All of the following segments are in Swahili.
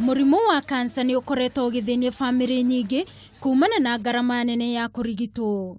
Murimu wa kansa ni ukoretwo ugithinie family nyingi kumana na garama nene ya kurigitwo.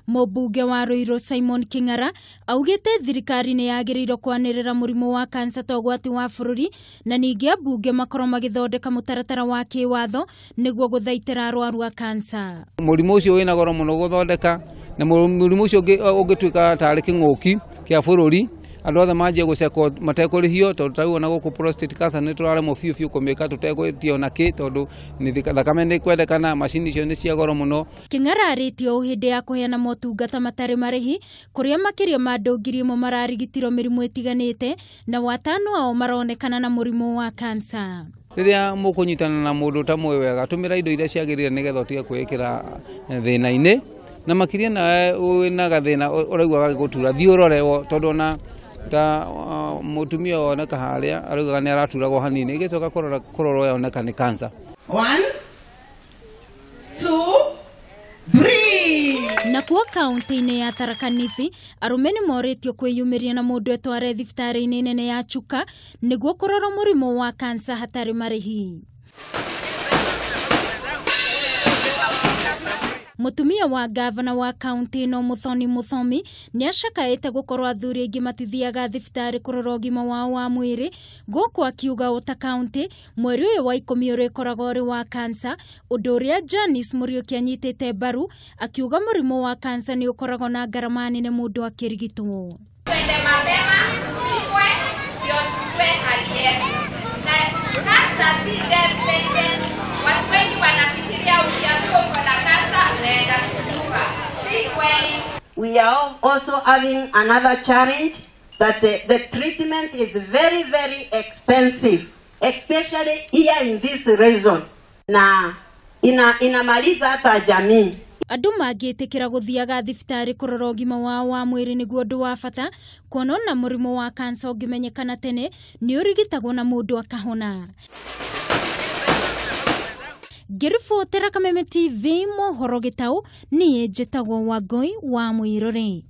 Mubunge wa Ruiru Simon King'ara augite thirikari ni yagiriirwo kwanirira murimu wa kansa togwati wa bururi na ningi abunge makoro magithondeka mutaratara wa kiwatho niguo guthaitira arwaru a kansa. Murimu ucio wina goro muno guthondeka na murimu ucio ungituika tari king'uki kia bururi andu othe manjie gucekwo matekurihio tondu tau ona guku prostate cancer ni turaremwo fiu kumika tutegwetio na ki tondu ni thakame ni kwendekana macini icio ni cia goro muno. King'ara aritio hindi ya kuheana motungata matari marihi kuria makirio ma andu 1,000 mararigitirwo mirimu itiganite na watano ao maronekana na murimu wa kansa. Riria mukunyitana na mundu tamwe wega tumira indo iria ciagirire nigetha utige kwikira thina-ini na makiria na wina gathina uraigwa gigutura thiurorewo tondu na ta mutumia oneka haria arugaga ni araturagwo hanini igicoka kurorwo yoneka ni kansa. 1 2 3. Na kuo kaunti-ini ya Tharaka Nithi arume ni moritio kwiyumiria na mundu etware thibitari-ini nene ya Chuka niguo kurorwo murimu wa kansa hatari marihi. Mutumia wa gavana wa kaunti no Muthoni Muthomi ni acakaite gukorwo athuri aingi matithiaga thibitari kurorwo ũgima wao wa mwiri guku akiuga uta kaunti mweri uyu wa 10 uri koragwo uri wa kansa undu uria Janice Muriuki anyitite mbaru akiuga murimu wa kansa ni ukoragwo na garama nene mundu akirigitwo. Twende mapema tupimwe ndio tutwe hali yetu. Na kansa si death sentence. Watu wengi wanafikiria ukiambiwa uko na kansa unaenda kufa. Si kweli. We are also having another challenge that the treatment is very, very expensive, especially here in this region. Na inamaliza hata jamii. Andu magitikira guthiaga thibitari kurora ũgima wao wa mwiri niguo undu wa bata kuona na murimu wa kansa ungimenyekana tene ni urigitagwo na mundu akahona. Girifotera Kameme TV mohoro gitau ni njitagwo Wangui wa Mwirore.